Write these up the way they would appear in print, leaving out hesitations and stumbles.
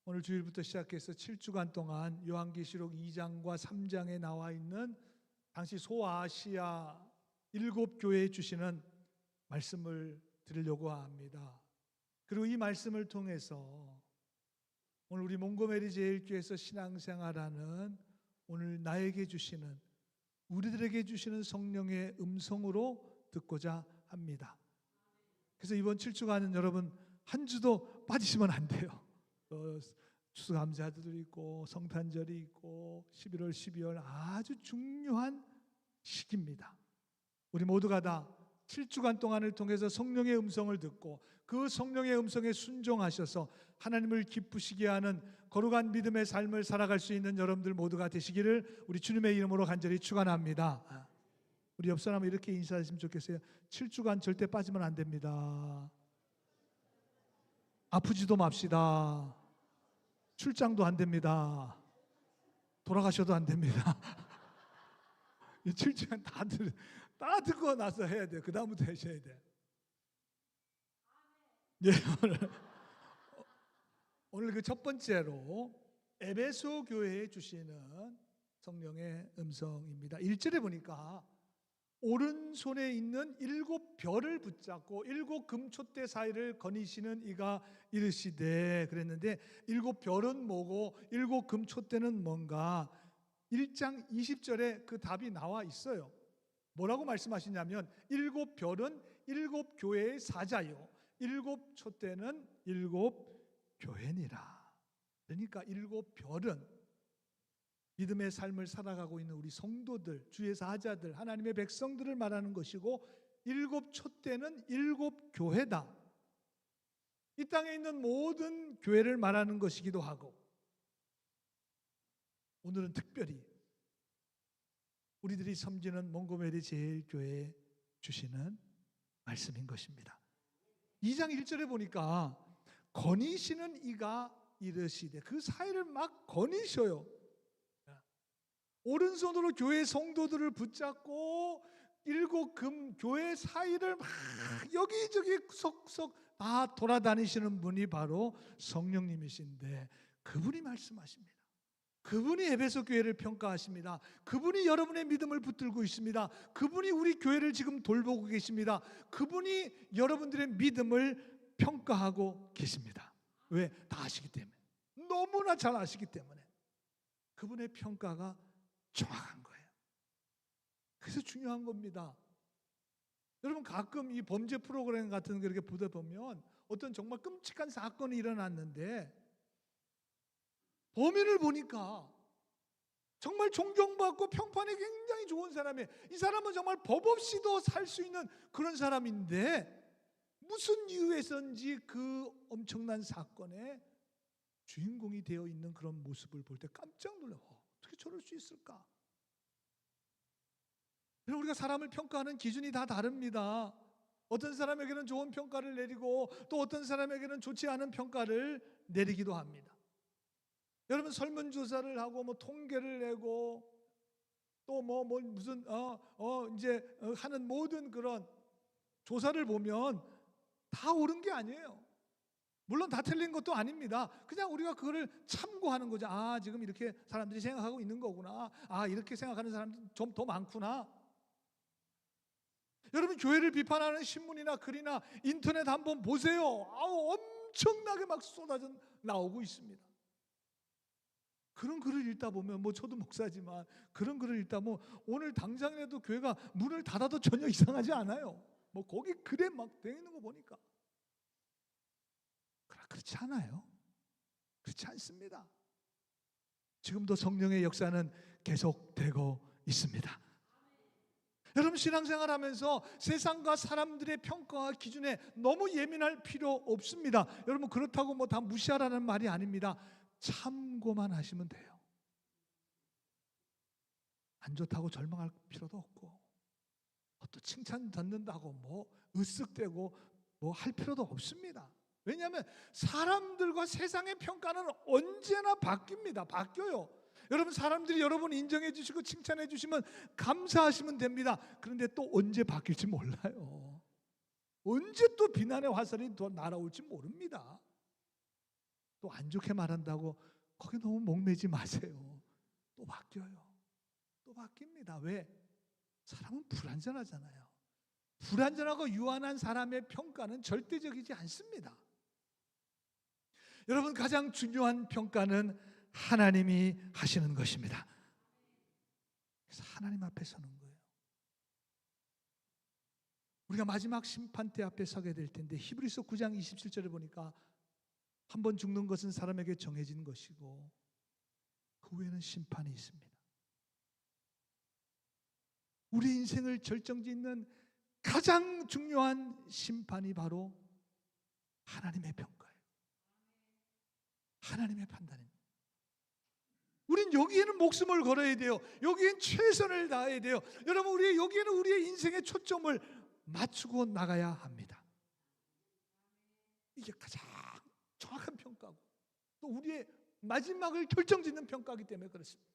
오늘 주일부터 시작해서 7주간 동안 요한계시록 2장과 3장에 나와 있는 당시 소아시아 7교회에 주시는 말씀을 드리려고 합니다. 그리고 이 말씀을 통해서 오늘 우리 몽고메리 제일교회에서 신앙생활하는 오늘 나에게 주시는, 우리들에게 주시는 성령의 음성으로 듣고자 합니다. 그래서 이번 7주간은 여러분 한 주도 빠지시면 안 돼요. 추수감사절이 있고 성탄절이 있고 11월 12월 아주 중요한 시기입니다. 우리 모두가 다 7주간 동안을 통해서 성령의 음성을 듣고 그 성령의 음성에 순종하셔서 하나님을 기쁘시게 하는 거룩한 믿음의 삶을 살아갈 수 있는 여러분들 모두가 되시기를 우리 주님의 이름으로 간절히 축원합니다. 우리 옆 사람은 이렇게 인사하시면 좋겠어요. 7주간 절대 빠지면 안 됩니다. 아프지도 맙시다. 출장도 안 됩니다. 돌아가셔도 안 됩니다. 이 7주간 다 듣고 나서 해야 돼요. 그 다음부터 하셔야 돼요. 예, 오늘 그 첫 번째로 에베소 교회에 주시는 성령의 음성입니다. 1절에 보니까 오른손에 있는 7별을 붙잡고 7금촛대 사이를 거니시는 이가 이르시되 그랬는데 7별은 뭐고 7금촛대는 뭔가 1장 20절에 그 답이 나와 있어요. 뭐라고 말씀하시냐면 7별은 7교회의 사자요 7촛대는 7교회니라. 그러니까 7별은 믿음의 삶을 살아가고 있는 우리 성도들, 주의 사자들, 하나님의 백성들을 말하는 것이고 7촛대는 7교회다. 이 땅에 있는 모든 교회를 말하는 것이기도 하고 오늘은 특별히 우리들이 섬기는 몽고메리 제일교회에 주시는 말씀인 것입니다. 2장 1절에 보니까 거니시는 이가 이르시되 그 사이를 막 거니셔요. 오른손으로 교회 성도들을 붙잡고 7금 교회 사이를 막 여기저기 구석구석 다 돌아다니시는 분이 바로 성령님이신데 그분이 말씀하십니다. 그분이 에베소 교회를 평가하십니다. 그분이 여러분의 믿음을 붙들고 있습니다. 그분이 우리 교회를 지금 돌보고 계십니다. 그분이 여러분들의 믿음을 평가하고 계십니다. 왜? 다 아시기 때문에. 너무나 잘 아시기 때문에. 그분의 평가가 정확한 거예요. 그래서 중요한 겁니다. 여러분 가끔 이 범죄 프로그램 같은 거 이렇게 보다 보면 어떤 정말 끔찍한 사건이 일어났는데 범인을 보니까 정말 존경받고 평판이 굉장히 좋은 사람이에요. 이 사람은 정말 법 없이도 살 수 있는 그런 사람인데 무슨 이유에서인지 그 엄청난 사건의 주인공이 되어 있는 그런 모습을 볼 때 깜짝 놀라요. 어떻게 저럴 수 있을까? 우리가 사람을 평가하는 기준이 다 다릅니다. 어떤 사람에게는 좋은 평가를 내리고 또 어떤 사람에게는 좋지 않은 평가를 내리기도 합니다. 여러분 설문조사를 하고 뭐 통계를 내고 또 무슨 이제 하는 모든 그런 조사를 보면 다 옳은 게 아니에요. 물론 다 틀린 것도 아닙니다. 그냥 우리가 그거를 참고하는 거죠. 아, 지금 이렇게 사람들이 생각하고 있는 거구나. 아, 이렇게 생각하는 사람들이 좀 더 많구나. 여러분 교회를 비판하는 신문이나 글이나 인터넷 한번 보세요. 아우, 엄청나게 막 쏟아져 나오고 있습니다. 그런 글을 읽다 보면 저도 목사지만 그런 글을 읽다 보면 오늘 당장이라도 교회가 문을 닫아도 전혀 이상하지 않아요. 거기 글에 막 되어 있는 거 보니까. 그러나 그렇지 않아요. 그렇지 않습니다. 지금도 성령의 역사는 계속되고 있습니다. 여러분 신앙생활 하면서 세상과 사람들의 평가와 기준에 너무 예민할 필요 없습니다. 여러분 그렇다고 다 무시하라는 말이 아닙니다. 참고만 하시면 돼요. 안 좋다고 절망할 필요도 없고 또 칭찬 듣는다고 으쓱대고 할 필요도 없습니다. 왜냐하면 사람들과 세상의 평가는 언제나 바뀝니다. 바뀌어요. 여러분 사람들이 여러분 인정해 주시고 칭찬해 주시면 감사하시면 됩니다. 그런데 또 언제 바뀔지 몰라요. 언제 또 비난의 화살이 더 날아올지 모릅니다. 또 안 좋게 말한다고 거기 너무 목매지 마세요. 또 바뀌어요. 또 바뀝니다. 왜? 사람은 불완전하잖아요. 불완전하고 유한한 사람의 평가는 절대적이지 않습니다. 여러분, 가장 중요한 평가는 하나님이 하시는 것입니다. 그래서 하나님 앞에 서는 거예요. 우리가 마지막 심판대 앞에 서게 될 텐데, 히브리서 9장 27절에 보니까 한 번 죽는 것은 사람에게 정해진 것이고 그 후에는 심판이 있습니다. 우리 인생을 결정짓는 가장 중요한 심판이 바로 하나님의 평가예요. 하나님의 판단입니다. 우린 여기에는 목숨을 걸어야 돼요. 여기엔 최선을 다해야 돼요. 여러분, 여기에는 우리의 인생의 초점을 맞추고 나가야 합니다. 이게 가장 정확한 평가고 또 우리의 마지막을 결정짓는 평가이기 때문에 그렇습니다.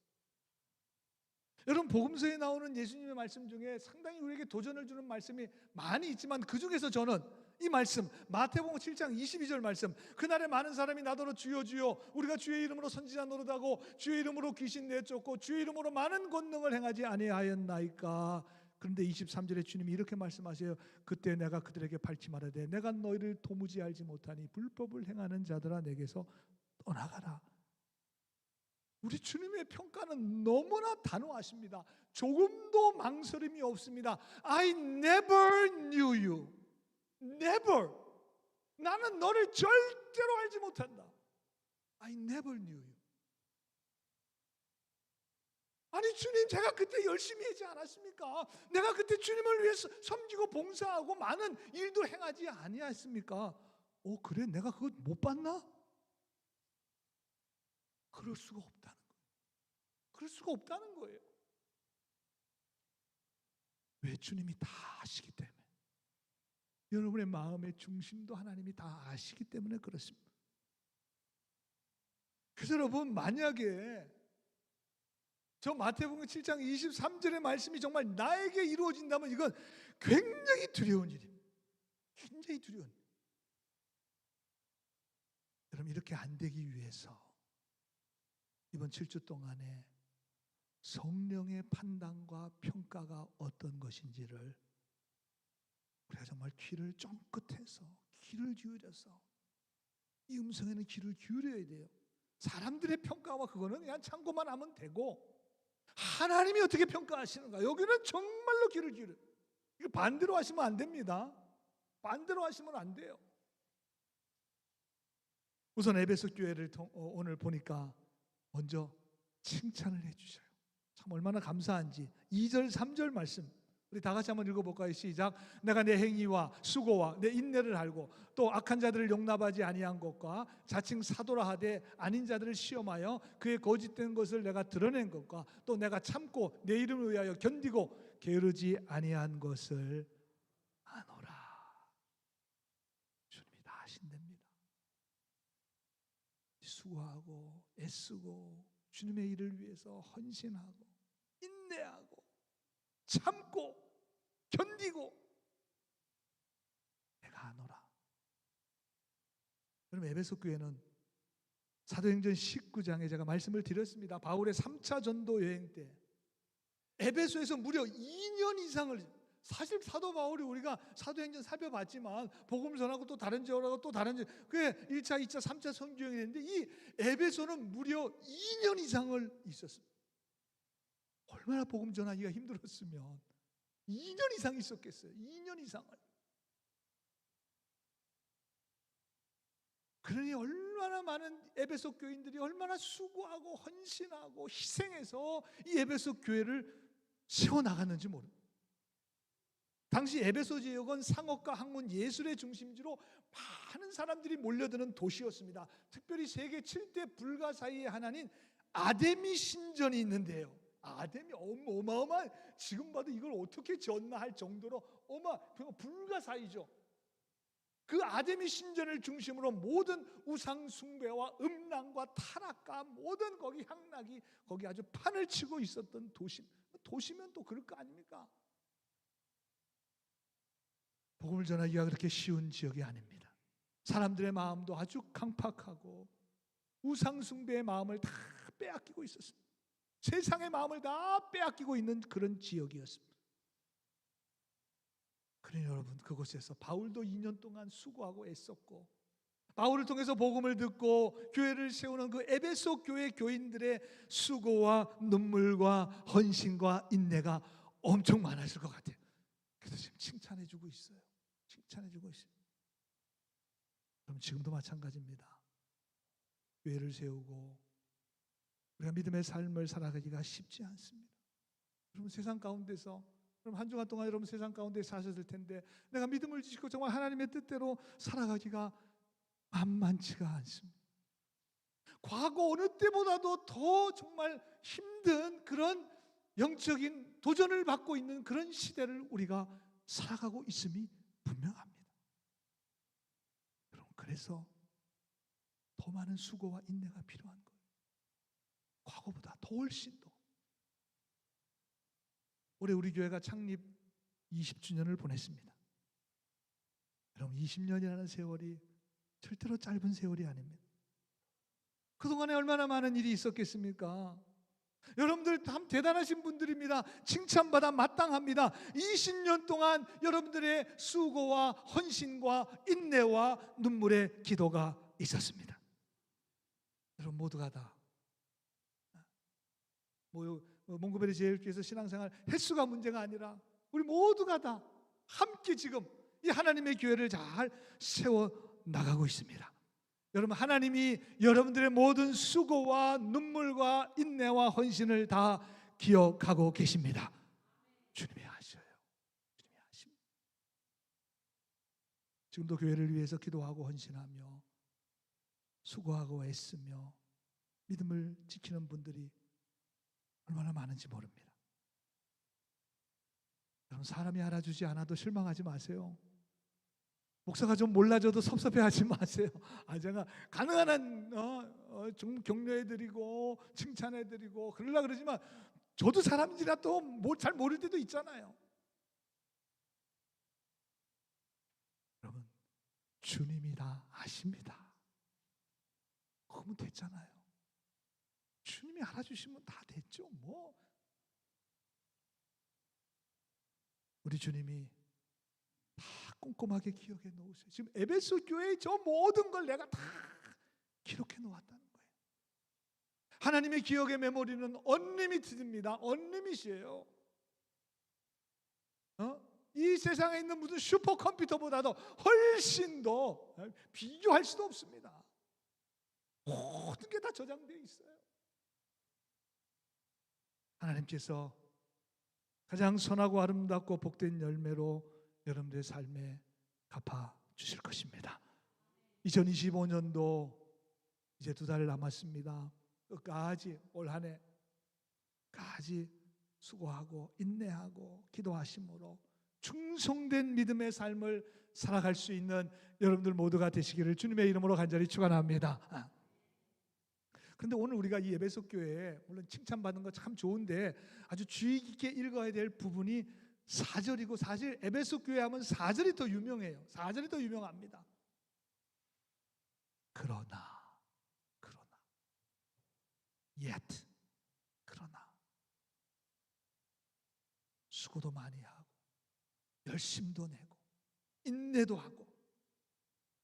여러분, 복음서에 나오는 예수님의 말씀 중에 상당히 우리에게 도전을 주는 말씀이 많이 있지만 그 중에서 저는 이 말씀, 마태복음 7장 22절 말씀, 그날에 많은 사람이 나더러 주여 주여 우리가 주의 이름으로 선지자 노릇하고 주의 이름으로 귀신 내쫓고 주의 이름으로 많은 권능을 행하지 아니하였나이까. 그런데 23절에 주님이 이렇게 말씀하세요. 그때 내가 그들에게 밝히 말하되 내가 너희를 도무지 알지 못하니 불법을 행하는 자들아 내게서 떠나가라. 우리 주님의 평가는 너무나 단호하십니다. 조금도 망설임이 없습니다. I never knew you. Never. 나는 너를 절대로 알지 못한다. I never knew you. 아니 주님, 제가 그때 열심히 하지 않았습니까? 내가 그때 주님을 위해서 섬기고 봉사하고 많은 일도 행하지 아니했습니까? 그래, 내가 그거 못 봤나? 그럴 수가 없다는 거예요. 그럴 수가 없다는 거예요. 왜? 주님이 다 아시기 때문에. 여러분의 마음의 중심도 하나님이 다 아시기 때문에 그렇습니다. 그래서 여러분, 만약에 저 마태복음 7장 23절의 말씀이 정말 나에게 이루어진다면 이건 굉장히 두려운 일입니다. 굉장히 두려운 일. 여러분, 이렇게 안 되기 위해서 이번 7주 동안에 성령의 판단과 평가가 어떤 것인지를 우리가 정말 귀를 쫑긋해서 귀를 기울여서 이 음성에는 귀를 기울여야 돼요. 사람들의 평가와 그거는 그냥 참고만 하면 되고 하나님이 어떻게 평가하시는가, 여기는 정말로 귀를 기울여요. 이거 반대로 하시면 안 됩니다. 반대로 하시면 안 돼요. 우선 에베소 교회를 오늘 보니까 먼저 칭찬을 해주셔요. 참 얼마나 감사한지. 2절 3절 말씀 우리 다 같이 한번 읽어볼까요? 시작. 내가 내 행위와 수고와 내 인내를 알고 또 악한 자들을 용납하지 아니한 것과 자칭 사도라 하되 아닌 자들을 시험하여 그의 거짓된 것을 내가 드러낸 것과 또 내가 참고 내 이름을 위하여 견디고 게으르지 아니한 것을 아노라. 주님이 다 하신답니다. 수고하고 애쓰고 주님의 일을 위해서 헌신하고 인내하고 참고 견디고 내가 아노라. 여러분, 에베소 교회는 사도행전 19장에 제가 말씀을 드렸습니다. 바울의 3차 전도 여행 때 에베소에서 무려 2년 이상을, 사실 사도 바울이 우리가 사도행전 살펴봤지만 복음 전하고 또 다른 지역하고 또 다른 지역, 그게 1차, 2차, 3차 선교여행이 됐는데 이 에베소는 무려 2년 이상을 있었습니다. 얼마나 복음 전하기가 힘들었으면 2년 이상 있었겠어요. 2년 이상을. 그러니 얼마나 많은 에베소 교인들이 얼마나 수고하고 헌신하고 희생해서 이 에베소 교회를 세워나갔는지 모릅니다. 당시 에베소 지역은 상업과 학문, 예술의 중심지로 많은 사람들이 몰려드는 도시였습니다. 특별히 세계 7대 불가 사이의 하나인 아데미 신전이 있는데요. 아데미 어마어마한, 지금 봐도 이걸 어떻게 지었나 할 정도로 불가사의죠. 그 아데미 신전을 중심으로 모든 우상 숭배와 음란과 타락과 모든 거기 향락이 거기 아주 판을 치고 있었던 도시면 또 그럴 거 아닙니까? 복음을 전하기가 그렇게 쉬운 지역이 아닙니다. 사람들의 마음도 아주 강팍하고 우상숭배의 마음을 다 빼앗기고 있었습니다. 세상의 마음을 다 빼앗기고 있는 그런 지역이었습니다. 그러니 여러분, 그곳에서 바울도 2년 동안 수고하고 애썼고, 바울을 통해서 복음을 듣고 교회를 세우는 그 에베소 교회 교인들의 수고와 눈물과 헌신과 인내가 엄청 많았을 것 같아요. 그래서 지금 칭찬해주고 있어요. 칭찬해주고 있어요. 그럼 지금도 마찬가지입니다. 교회를 세우고 우리가 믿음의 삶을 살아가기가 쉽지 않습니다. 여러분, 세상 가운데서, 그럼 한 주간 동안 여러분 세상 가운데 사셨을 텐데, 내가 믿음을 지키고 정말 하나님의 뜻대로 살아가기가 만만치가 않습니다. 과거 어느 때보다도 더 정말 힘든 그런 영적인 도전을 받고 있는 그런 시대를 우리가 살아가고 있음이 분명합니다. 여러분, 그래서 더 많은 수고와 인내가 필요한 거예요. 과거보다 더 훨씬 더. 올해 우리 교회가 창립 20주년을 보냈습니다. 여러분, 20년이라는 세월이 절대로 짧은 세월이 아닙니다. 그동안에 얼마나 많은 일이 있었겠습니까? 여러분들 참 대단하신 분들입니다. 칭찬받아 마땅합니다. 20년 동안 여러분들의 수고와 헌신과 인내와 눈물의 기도가 있었습니다. 여러분 모두가 다 몽고베리 제일교회에서 신앙생활 횟수가 문제가 아니라 우리 모두가 다 함께 지금 이 하나님의 교회를 잘 세워 나가고 있습니다. 여러분, 하나님이 여러분들의 모든 수고와 눈물과 인내와 헌신을 다 기억하고 계십니다. 주님이 아셔요. 주님이 아십니다. 지금도 교회를 위해서 기도하고 헌신하며 수고하고 애쓰며 믿음을 지키는 분들이 얼마나 많은지 모릅니다. 여러분, 사람이 알아주지 않아도 실망하지 마세요. 목사가 좀 몰라줘도 섭섭해하지 마세요. 제가 가능한 한 좀 격려해드리고 칭찬해드리고 그러려고 그러지만 저도 사람인지라 또 잘 모를 때도 있잖아요. 여러분, 주님이 다 아십니다. 그러면 됐잖아요. 주님이 알아주시면 다 됐죠. 우리 주님이 다 꼼꼼하게 기억해 놓으세요. 지금 에베소 교회의 저 모든 걸 내가 다 기록해 놓았다는 거예요. 하나님의 기억의 메모리는 언리미티드입니다. 언리미시예요. 이 세상에 있는 무슨 슈퍼컴퓨터보다도 훨씬 더 비교할 수도 없습니다. 모든 게 다 저장되어 있어요. 하나님께서 가장 선하고 아름답고 복된 열매로 여러분들의 삶에 갚아 주실 것입니다. 2025년도 이제 2달 남았습니다. 끝까지 올 한 해까지 수고하고 인내하고 기도하심으로 충성된 믿음의 삶을 살아갈 수 있는 여러분들 모두가 되시기를 주님의 이름으로 간절히 축원합니다. 그런데 오늘 우리가 이 에베소 교회에 물론 칭찬받는 거 참 좋은데 아주 주의 깊게 읽어야 될 부분이 4절이고, 사실 에베소 교회 하면 4절이 더 유명해요. 4절이 더 유명합니다. 그러나 yet 그러나 수고도 많이 하고 열심도 내고 인내도 하고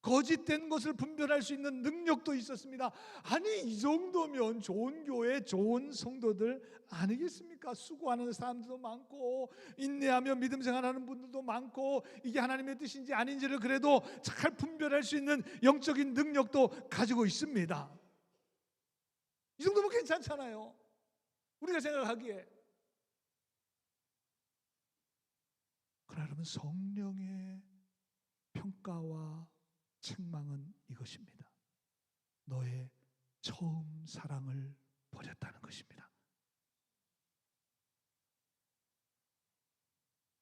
거짓된 것을 분별할 수 있는 능력도 있었습니다. 아니, 이 정도면 좋은 교회, 좋은 성도들 아니겠습니까? 수고하는 사람들도 많고 인내하며 믿음 생활하는 분들도 많고 이게 하나님의 뜻인지 아닌지를 그래도 잘 분별할 수 있는 영적인 능력도 가지고 있습니다. 이 정도면 괜찮잖아요, 우리가 생각하기에. 그러나 여러분, 성령의 평가와 책망은 이것입니다. 너의 처음 사랑을 버렸다는 것입니다.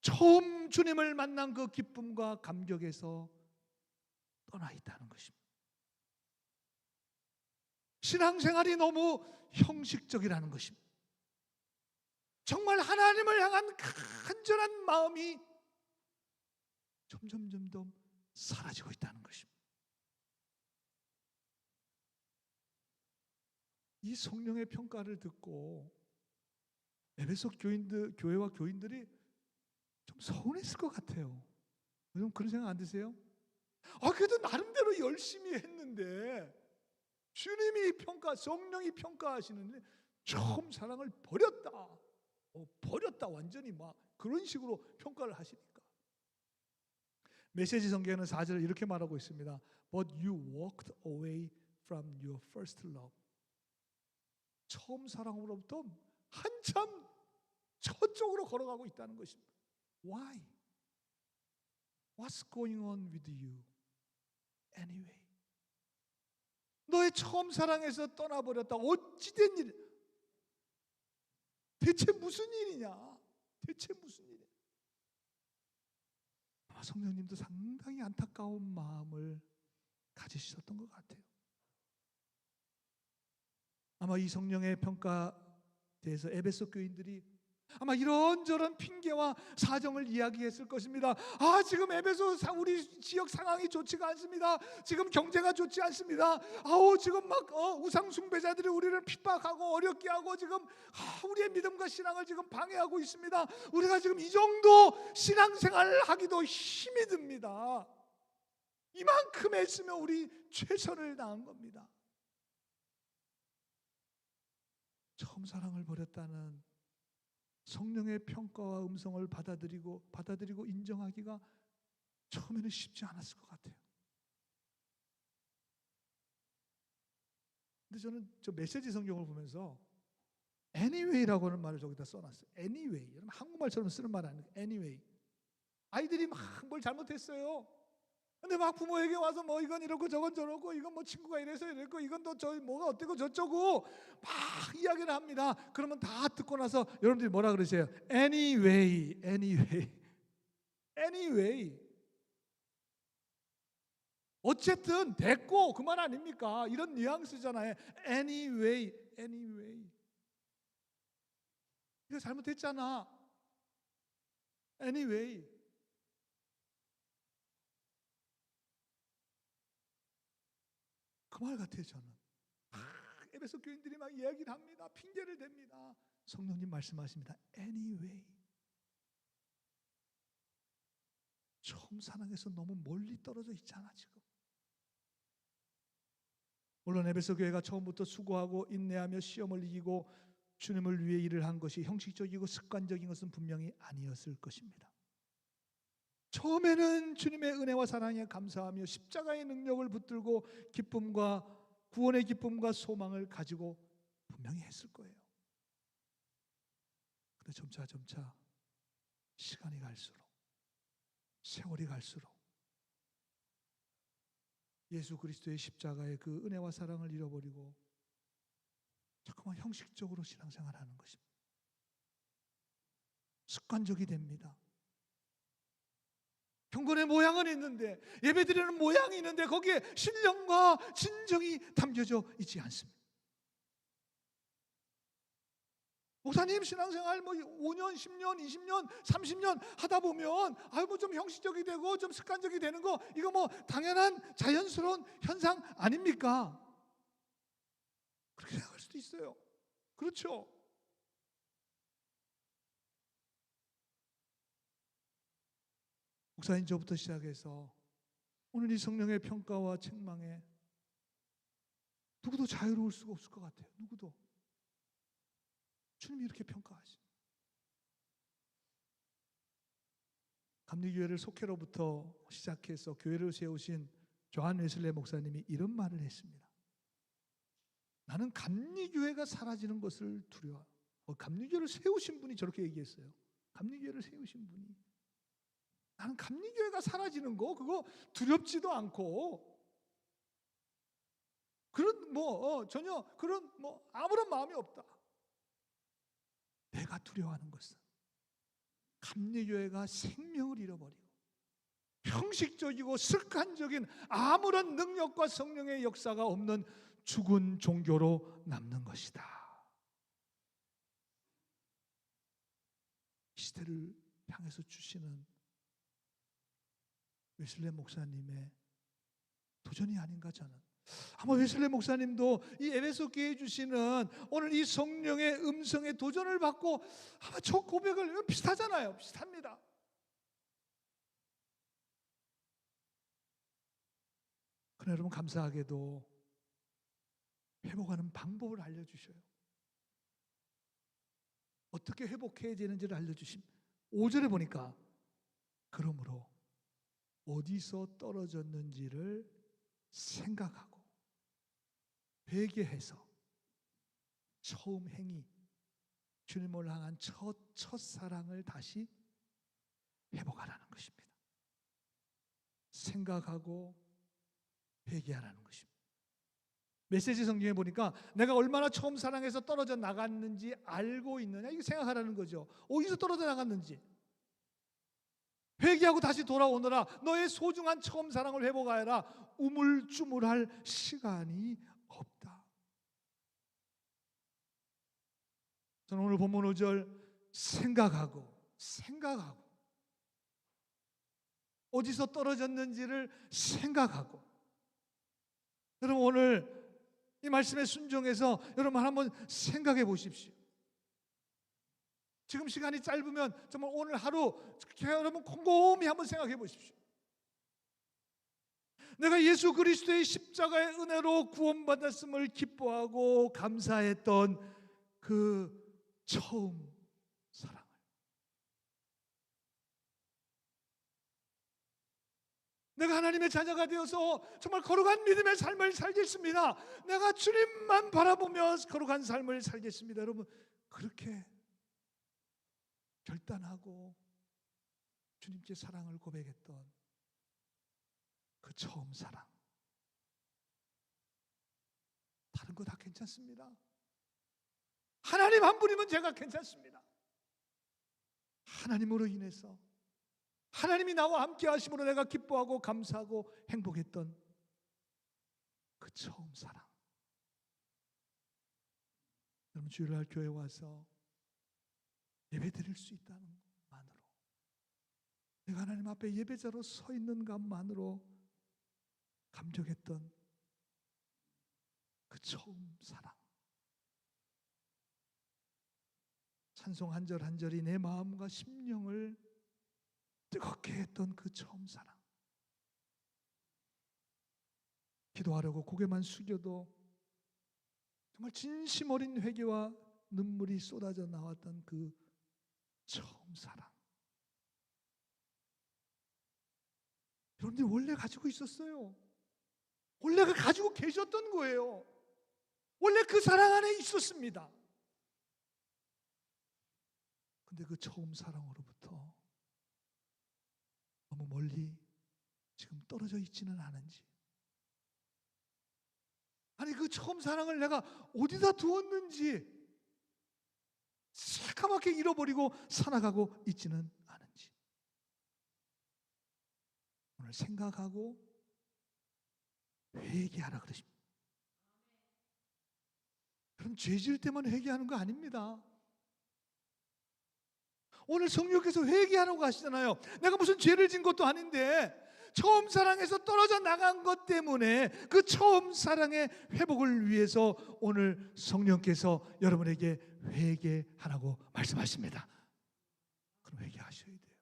처음 주님을 만난 그 기쁨과 감격에서 떠나 있다는 것입니다. 신앙생활이 너무 형식적이라는 것입니다. 정말 하나님을 향한 간절한 마음이 점점 사라지고 있다는 것입니다. 이 성령의 평가를 듣고 에베소 교회와 교인들이 좀 서운했을 것 같아요. 여러분 그런 생각 안 드세요? 그래도 나름대로 열심히 했는데 주님이 성령이 평가하시는데 처음 사랑을 버렸다. 버렸다 완전히 막 그런 식으로 평가를 하시니까. 메시지 성경에는 4절을 이렇게 말하고 있습니다. But you walked away from your first love. 처음 사랑으로부터 한참 저쪽으로 걸어가고 있다는 것입니다. Why? What's going on with you? Anyway. 너의 처음 사랑에서 떠나버렸다. 어찌된 일? 대체 무슨 일이냐? 대체 무슨 일이냐? 성령님도 상당히 안타까운 마음을 가지셨던 것 같아요. 아마 이 성령의 평가에 대해서 에베소 교인들이 아마 이런저런 핑계와 사정을 이야기했을 것입니다. 지금 에베소 우리 지역 상황이 좋지가 않습니다. 지금 경제가 좋지 않습니다. 지금 막 우상 숭배자들이 우리를 핍박하고 어렵게 하고 지금 우리의 믿음과 신앙을 지금 방해하고 있습니다. 우리가 지금 이 정도 신앙생활을 하기도 힘이 듭니다. 이만큼 했으면 우리 최선을 다한 겁니다. 처음 사랑을 버렸다는 성령의 평가와 음성을 받아들이고 인정하기가 처음에는 쉽지 않았을 것 같아요. 근데 저는 저 메시지 성경을 보면서 anyway라고 하는 말을 저기다 써놨어요. anyway. 여러분 한국말처럼 쓰는 말 아니에요. anyway. 아이들이 막 뭘 잘못했어요. 근데 막 부모에게 와서 뭐 이건 이렇고 저건 저렇고 이건 뭐 친구가 이래서 이랬고 이건 또 저 뭐가 어때고 저쩌고 막 이야기를 합니다. 그러면 다 듣고 나서 여러분들이 뭐라 그러세요? Anyway, anyway, anyway. 어쨌든 됐고 그 말 아닙니까? 이런 뉘앙스잖아요. Anyway, anyway. 이거 잘못했잖아. Anyway. 그 말 같아요. 저는 에베소 교인들이 막 이야기를 합니다. 핑계를 댑니다. 성령님 말씀하십니다. Anyway. 처음 사랑에서 너무 멀리 떨어져 있잖아 지금. 물론 에베소 교회가 처음부터 수고하고 인내하며 시험을 이기고 주님을 위해 일을 한 것이 형식적이고 습관적인 것은 분명히 아니었을 것입니다. 처음에는 주님의 은혜와 사랑에 감사하며 십자가의 능력을 붙들고 구원의 기쁨과 소망을 가지고 분명히 했을 거예요. 그런데 점차 시간이 갈수록 세월이 갈수록 예수 그리스도의 십자가의 그 은혜와 사랑을 잃어버리고 자꾸만 형식적으로 신앙생활하는 것입니다. 습관적이 됩니다. 경건의 모양은 있는데 예배드리는 모양이 있는데 거기에 신령과 진정이 담겨져 있지 않습니다. 목사님 신앙생활 뭐 5년, 10년, 20년, 30년 하다 보면 뭐 좀 형식적이 되고 좀 습관적이 되는 거 이거 뭐 당연한 자연스러운 현상 아닙니까? 그렇게 생각할 수도 있어요. 그렇죠. 목사님 저부터 시작해서 오늘 이 성령의 평가와 책망에 누구도 자유로울 수가 없을 것 같아요. 누구도. 주님이 이렇게 평가하십니다. 감리교회를 속회로부터 시작해서 교회를 세우신 조한 웨슬레 목사님이 이런 말을 했습니다. 나는 감리교회가 사라지는 것을 두려워. 감리교회를 세우신 분이 저렇게 얘기했어요. 감리교회를 세우신 분이 나는 감리교회가 사라지는 거 그거 두렵지도 않고 그런 전혀 그런 아무런 마음이 없다. 내가 두려워하는 것은 감리교회가 생명을 잃어버리고 형식적이고 습관적인 아무런 능력과 성령의 역사가 없는 죽은 종교로 남는 것이다. 이 시대를 향해서 주시는 웨슬레 목사님의 도전이 아닌가 저는. 아마 웨슬레 목사님도 이 에베소 교회에 주시는 오늘 이 성령의 음성에 도전을 받고 아마 첫 고백을 비슷하잖아요. 비슷합니다. 그러나 여러분 감사하게도 회복하는 방법을 알려주셔요. 어떻게 회복해야 되는지를 알려주십니다. 5절에 보니까 그러므로 어디서 떨어졌는지를 생각하고 회개해서 처음 행위, 주님을 향한 첫사랑을 다시 회복하라는 것입니다. 생각하고 회개하라는 것입니다. 메시지 성경에 보니까 내가 얼마나 처음 사랑에서 떨어져 나갔는지 알고 있느냐, 이거 생각하라는 거죠. 어디서 떨어져 나갔는지 회개하고 다시 돌아오너라. 너의 소중한 처음 사랑을 회복하여라. 우물쭈물할 시간이 없다. 저는 오늘 본문 5절 생각하고 어디서 떨어졌는지를 생각하고, 여러분 오늘 이 말씀에 순종해서 여러분 한번 생각해 보십시오. 지금 시간이 짧으면 정말 오늘 하루 여러분 곰곰이 한번 생각해 보십시오. 내가 예수 그리스도의 십자가의 은혜로 구원받았음을 기뻐하고 감사했던 그 처음 사랑을, 내가 하나님의 자녀가 되어서 정말 거룩한 믿음의 삶을 살겠습니다. 내가 주님만 바라보며 거룩한 삶을 살겠습니다. 여러분 그렇게 결단하고 주님께 사랑을 고백했던 그 처음 사랑, 다른 거 다 괜찮습니다. 하나님 한 분이면 제가 괜찮습니다. 하나님으로 인해서 하나님이 나와 함께 하심으로 내가 기뻐하고 감사하고 행복했던 그 처음 사랑. 여러분 주일날 교회 와서 예배 드릴 수 있다는 것만으로, 내가 하나님 앞에 예배자로 서 있는 것만으로 감격했던 그 처음 사랑. 찬송 한 절 한 절이 내 마음과 심령을 뜨겁게 했던 그 처음 사랑. 기도하려고 고개만 숙여도 정말 진심 어린 회개와 눈물이 쏟아져 나왔던 그 처음 사랑. 여러분들 원래 가지고 있었어요. 원래 가지고 계셨던 거예요. 원래 그 사랑 안에 있었습니다. 근데 그 처음 사랑으로부터 너무 멀리 지금 떨어져 있지는 않은지, 아니 그 처음 사랑을 내가 어디다 두었는지 새까맣게 잃어버리고 살아가고 있지는 않은지, 오늘 생각하고 회개하라 그러십니다. 그럼 죄 지을 때만 회개하는 거 아닙니다. 오늘 성령께서 회개하라고 하시잖아요. 내가 무슨 죄를 진 것도 아닌데 처음 사랑에서 떨어져 나간 것 때문에 그 처음 사랑의 회복을 위해서 오늘 성령께서 여러분에게 회개하라고 말씀하십니다. 그럼 회개하셔야 돼요.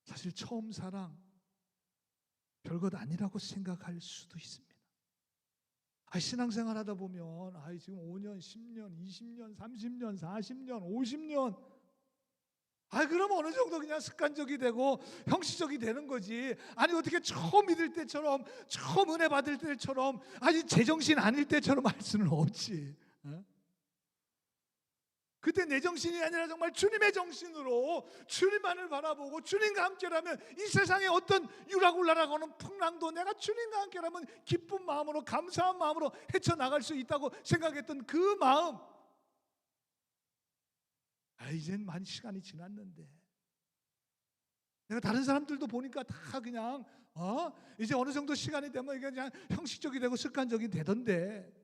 사실 처음 사랑 별것 아니라고 생각할 수도 있습니다. 신앙생활 하다 보면 지금 5년, 10년, 20년, 30년, 40년, 50년, 그럼 어느 정도 그냥 습관적이 되고 형식적이 되는 거지. 아니 어떻게 처음 믿을 때처럼, 처음 은혜 받을 때처럼, 제정신 아닐 때처럼 할 수는 없지. 그때 내 정신이 아니라 정말 주님의 정신으로 주님만을 바라보고 주님과 함께라면 이 세상에 어떤 유라굴라라고 하는 풍랑도 내가 주님과 함께라면 기쁜 마음으로, 감사한 마음으로 헤쳐나갈 수 있다고 생각했던 그 마음, 이젠 많이 시간이 지났는데 내가 다른 사람들도 보니까 다 그냥 이제 어느 정도 시간이 되면 이게 그냥 형식적이 되고 습관적이 되던데,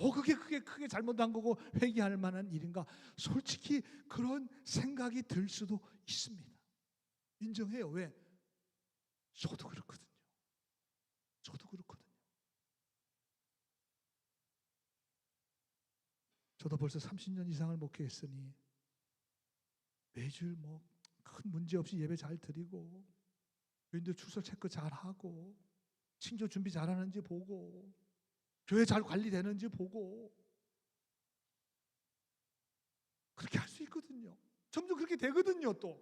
그게 크게 잘못한 거고 회개할 만한 일인가? 솔직히 그런 생각이 들 수도 있습니다. 인정해요. 왜? 저도 그렇거든요. 저도 그렇거든요. 저도 벌써 30년 이상을 목회했으니 매주일 큰 문제 없이 예배 잘 드리고, 교인들 출석 체크 잘 하고, 친교 준비 잘하는지 보고, 교회 잘 관리되는지 보고, 그렇게 할 수 있거든요. 점점 그렇게 되거든요. 또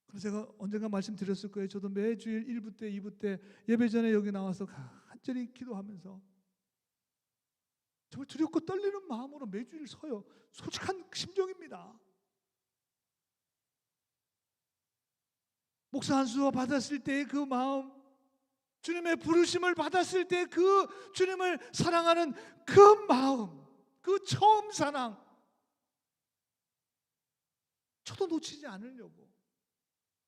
그래서 제가 언젠가 말씀드렸을 거예요. 저도 매주일 1부 때 2부 때 예배 전에 여기 나와서 간절히 기도하면서 정말 두렵고 떨리는 마음으로 매주일 서요. 솔직한 심정입니다. 목사 안수 받았을 때의 그 마음, 주님의 부르심을 받았을 때 그 주님을 사랑하는 그 마음, 그 처음 사랑, 저도 놓치지 않으려고.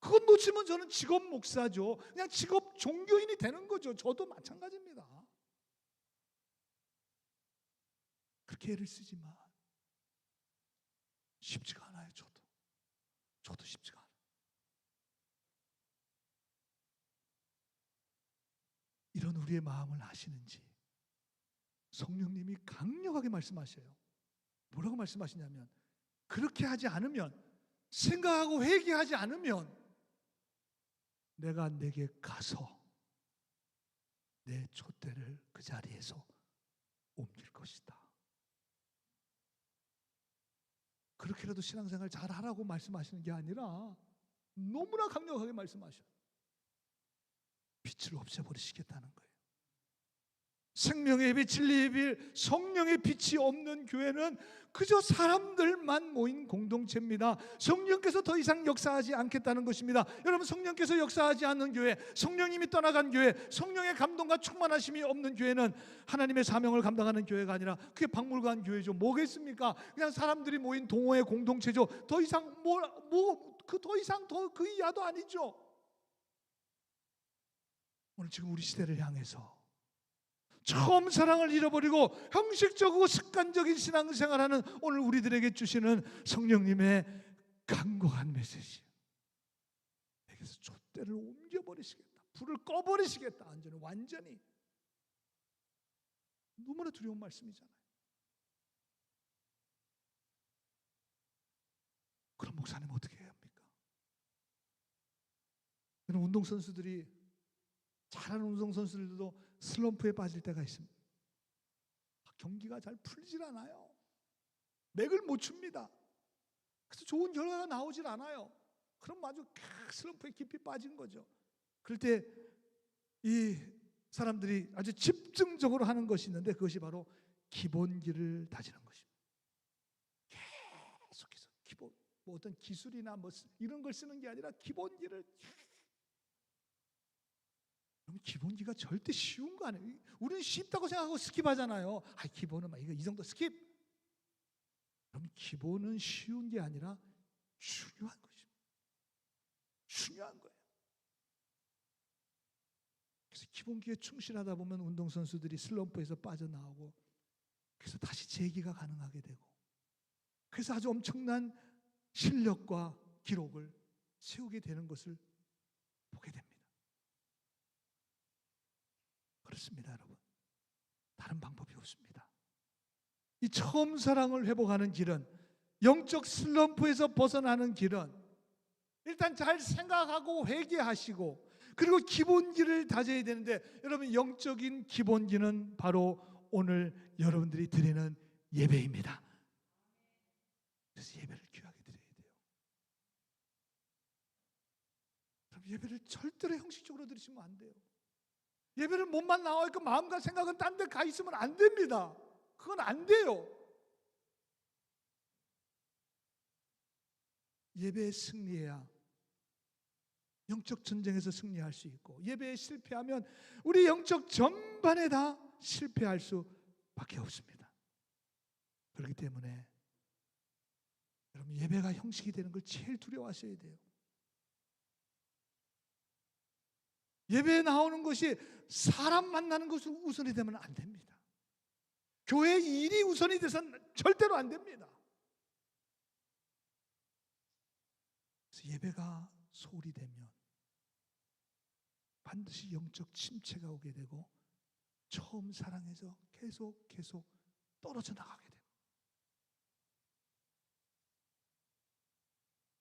그것 놓치면 저는 직업 목사죠. 그냥 직업 종교인이 되는 거죠. 저도 마찬가지입니다. 그렇게 애를 쓰지만 쉽지가 않아요. 저도 쉽지가 않아요. 이런 우리의 마음을 아시는지 성령님이 강력하게 말씀하셔요. 뭐라고 말씀하시냐면, 그렇게 하지 않으면, 생각하고 회개하지 않으면 내가 내게 가서 내 촛대를 그 자리에서 옮길 것이다. 그렇게라도 신앙생활 잘 하라고 말씀하시는 게 아니라 너무나 강력하게 말씀하셔요. 빛을 없애버리시겠다는 거예요. 생명의 빛, 진리의 빛, 성령의 빛이 없는 교회는 그저 사람들만 모인 공동체입니다. 성령께서 더 이상 역사하지 않겠다는 것입니다. 여러분, 성령께서 역사하지 않는 교회, 성령님이 떠나간 교회, 성령의 감동과 충만하심이 없는 교회는 하나님의 사명을 감당하는 교회가 아니라 그게 박물관 교회죠. 뭐겠습니까? 그냥 사람들이 모인 동호회 공동체죠. 더 이상 더 이상 그 이하도 아니죠. 오늘 지금 우리 시대를 향해서 처음 사랑을 잃어버리고 형식적이고 습관적인 신앙생활하는 오늘 우리들에게 주시는 성령님의 간곡한 메시지. 내게서 촛대를 옮겨버리시겠다. 불을 꺼버리시겠다. 완전히. 너무나 두려운 말씀이잖아요. 그럼 목사님 어떻게 해야 합니까? 운동선수들이, 잘하는 운동선수들도 슬럼프에 빠질 때가 있습니다. 경기가 잘 풀리질 않아요. 맥을 못 춥니다. 그래서 좋은 결과가 나오질 않아요. 그럼 아주 슬럼프에 깊이 빠진 거죠. 그럴 때 이 사람들이 아주 집중적으로 하는 것이 있는데, 그것이 바로 기본기를 다지는 것입니다. 계속해서 어떤 기술이나 이런 걸 쓰는 게 아니라 기본기를. 기본기가 절대 쉬운 거 아니에요. 우리는 쉽다고 생각하고 스킵하잖아요. 기본은 이거 이 정도 스킵. 그럼 기본은 쉬운 게 아니라 중요한 것입니다. 중요한 거예요. 그래서 기본기에 충실하다 보면 운동선수들이 슬럼프에서 빠져나오고, 그래서 다시 재기가 가능하게 되고, 그래서 아주 엄청난 실력과 기록을 세우게 되는 것을 보게 됩니다. 그렇습니다, 여러분. 다른 방법이 없습니다. 이 처음 사랑을 회복하는 길은, 영적 슬럼프에서 벗어나는 길은 일단 잘 생각하고 회개하시고, 그리고 기본기를 다져야 되는데, 여러분, 영적인 기본기는 바로 오늘 여러분들이 드리는 예배입니다. 그래서 예배를 귀하게 드려야 돼요. 그럼 예배를 절대로 형식적으로 드리시면 안 돼요. 예배를 몸만 나와 있고 마음과 생각은 딴 데 가 있으면 안 됩니다. 그건 안 돼요. 예배에 승리해야 영적 전쟁에서 승리할 수 있고, 예배에 실패하면 우리 영적 전반에 다 실패할 수밖에 없습니다. 그렇기 때문에 여러분, 예배가 형식이 되는 걸 제일 두려워하셔야 돼요. 예배에 나오는 것이 사람 만나는 것으로 우선이 되면 안 됩니다. 교회 일이 우선이 돼서는 절대로 안 됩니다. 그래서 예배가 소홀히 되면 반드시 영적 침체가 오게 되고 처음 사랑에서 계속 떨어져 나가게 돼요.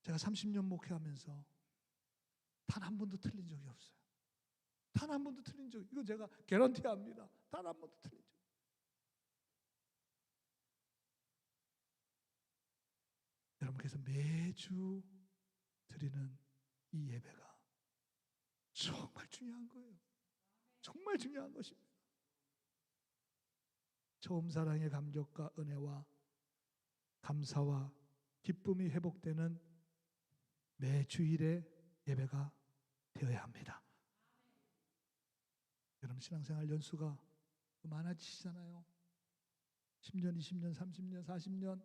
제가 30년 목회하면서 단 한 번도 틀린 적이 없어요. 단 한 번도 틀린 적이, 이거 제가 개런티합니다. 단 한 번도 틀린 적이. 여러분께서 매주 드리는 이 예배가 정말 중요한 거예요. 정말 중요한 것입니다. 처음 사랑의 감격과 은혜와 감사와 기쁨이 회복되는 매 주일의 예배가 되어야 합니다. 여러분 신앙생활 연수가 많아지시잖아요. 10년, 20년, 30년, 40년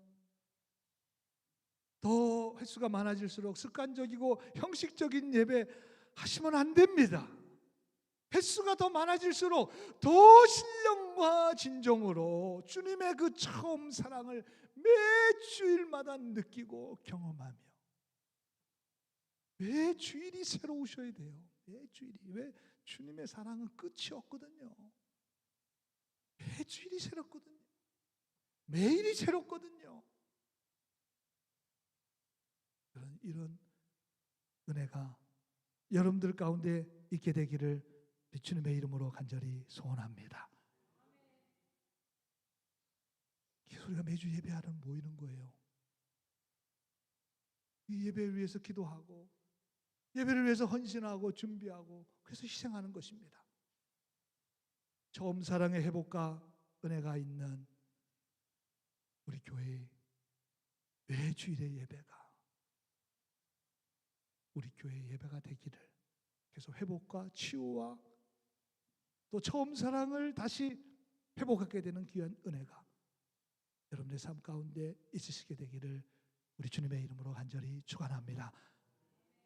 더 횟수가 많아질수록 습관적이고 형식적인 예배 하시면 안 됩니다. 횟수가 더 많아질수록 더 신령과 진정으로 주님의 그 처음 사랑을 매 주일마다 느끼고 경험하며 매 주일이 새로우셔야 돼요. 매 주일이. 왜? 주님의 사랑은 끝이 없거든요. 매 주일이 새롭거든요. 매일이 새롭거든요. 이런 은혜가 여러분들 가운데 있게 되기를 주님의 이름으로 간절히 소원합니다. 우리가 매주 예배하러 모이는 거예요. 이 예배를 위해서 기도하고 예배를 위해서 헌신하고 준비하고 그래서 희생하는 것입니다. 처음 사랑의 회복과 은혜가 있는 우리 교회의 매주일의 예배가 우리 교회의 예배가 되기를, 그래서 회복과 치유와 또 처음 사랑을 다시 회복하게 되는 귀한 은혜가 여러분의 삶 가운데 있으시게 되기를 우리 주님의 이름으로 간절히 축원합니다.